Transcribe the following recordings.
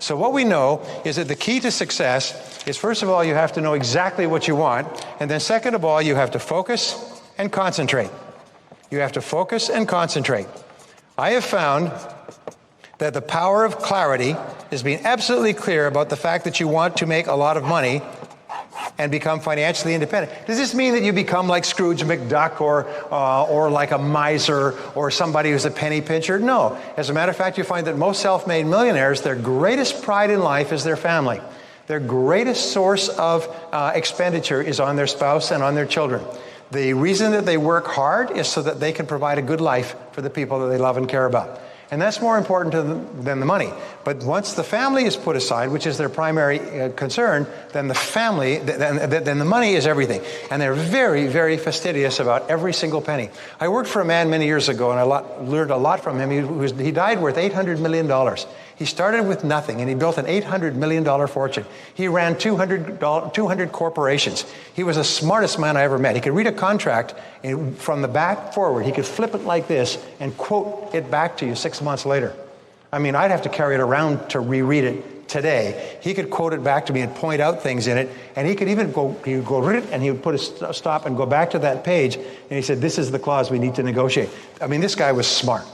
So what we know is that the key to success is, first of all, you have to know exactly what you want. And then second of all, you have to focus and concentrate. You have to focus and concentrate. I have found that the power of clarity is being absolutely clear about the fact that you want to make a lot of money and become financially independent. Does this mean that you become like Scrooge McDuck or like a miser or somebody who's a penny pincher? No. As a matter of fact, you find that most self-made millionaires, their greatest pride in life is their family. Their greatest source of expenditure is on their spouse and on their children. The reason that they work hard is so that they can provide a good life for the people that they love and care about. And that's more important to them than the money. But once the family is put aside, which is their primary concern, then the money is everything. And they're very, very fastidious about every single penny. I worked for a man many years ago, and I learned a lot from him. He died worth $800 million. He started with nothing, and he built an $800 million fortune. He ran 200 corporations. He was the smartest man I ever met. He could read a contract from the back forward. He could flip it like this and quote it back to you 6 months later. I mean, I'd have to carry it around to reread it today. He could quote it back to me and point out things in it, and he could even he would go read it, and he would put a stop and go back to that page, and he said, this is the clause we need to negotiate. I mean, this guy was smart.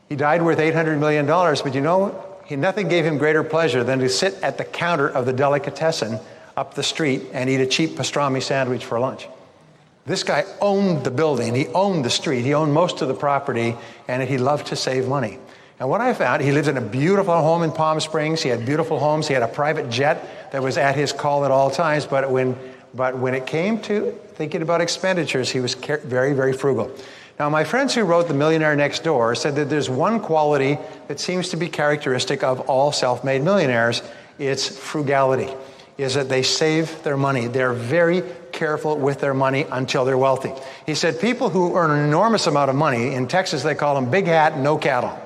He died worth $800 million, but you know, nothing gave him greater pleasure than to sit at the counter of the delicatessen up the street and eat a cheap pastrami sandwich for lunch. This guy owned the building, he owned the street, he owned most of the property, and he loved to save money. And what I found, he lived in a beautiful home in Palm Springs, he had beautiful homes, he had a private jet that was at his call at all times, but when it came to thinking about expenditures, he was very, very frugal. Now, my friends who wrote The Millionaire Next Door said that there's one quality that seems to be characteristic of all self-made millionaires. It's frugality, is that they save their money. They're very careful with their money until they're wealthy. He said people who earn an enormous amount of money, in Texas they call them big hat, no cattle.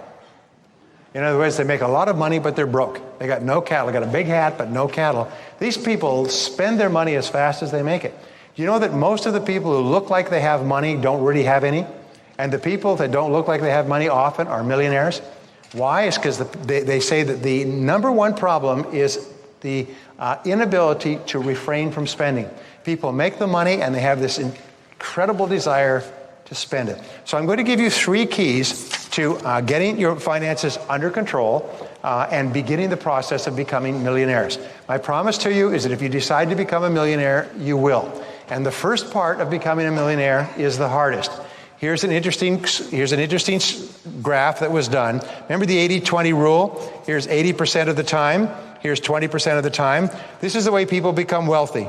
In other words, they make a lot of money, but they're broke. They got no cattle. They got a big hat, but no cattle. These people spend their money as fast as they make it. You know that most of the people who look like they have money don't really have any? And the people that don't look like they have money often are millionaires. Why? It's because they say that the number one problem is the inability to refrain from spending. People make the money and they have this incredible desire to spend it. So I'm going to give you 3 keys to getting your finances under control and beginning the process of becoming millionaires. My promise to you is that if you decide to become a millionaire, you will. And the first part of becoming a millionaire is the hardest. Here's an interesting graph that was done. Remember the 80-20 rule? Here's 80% of the time. Here's 20% of the time. This is the way people become wealthy.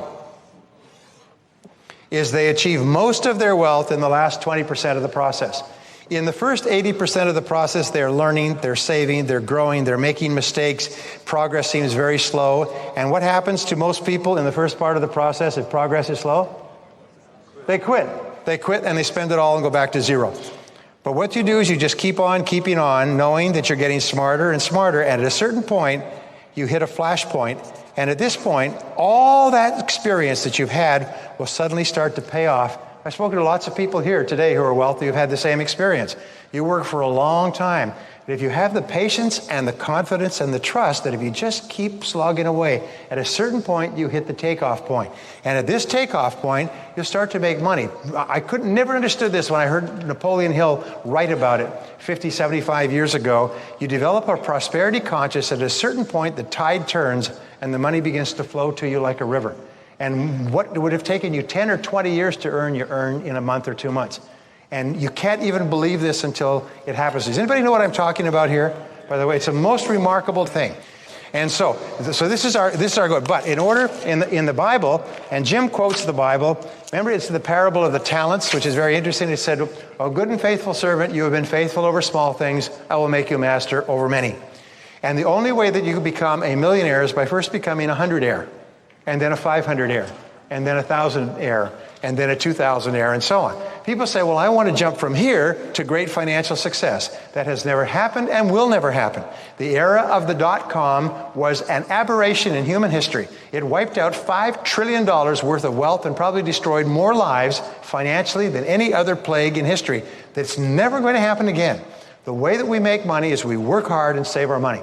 Is they achieve most of their wealth in the last 20% of the process. In the first 80% of the process, they're learning, they're saving, they're growing, they're making mistakes. Progress seems very slow. And what happens to most people in the first part of the process if progress is slow? They quit. They quit and they spend it all and go back to zero. But what you do is you just keep on keeping on, knowing that you're getting smarter and smarter. And at a certain point, you hit a flash point. And at this point, all that experience that you've had will suddenly start to pay off. I've spoken to lots of people here today who are wealthy who've had the same experience. You work for a long time. But if you have the patience and the confidence and the trust that if you just keep slogging away, at a certain point, you hit the takeoff point. And at this takeoff point, you'll start to make money. I never understood this when I heard Napoleon Hill write about it 50, 75 years ago. You develop a prosperity consciousness. At a certain point, the tide turns and the money begins to flow to you like a river. And what would have taken you 10 or 20 years to earn, you earn in a month or 2 months. And you can't even believe this until it happens. Does anybody know what I'm talking about here? By the way, it's the most remarkable thing. And so this is our goal. But in order, in the Bible, and Jim quotes the Bible, remember it's the parable of the talents, which is very interesting. It said, "O good and faithful servant, you have been faithful over small things. I will make you master over many." And the only way that you can become a millionaire is by first becoming a 100-aire, and then a 500-aire, and then a 1,000-aire, and then a 2,000-aire, and so on. People say, well, I want to jump from here to great financial success. That has never happened and will never happen. The era of the dot-com was an aberration in human history. It wiped out $5 trillion worth of wealth and probably destroyed more lives financially than any other plague in history. That's never going to happen again. The way that we make money is we work hard and save our money.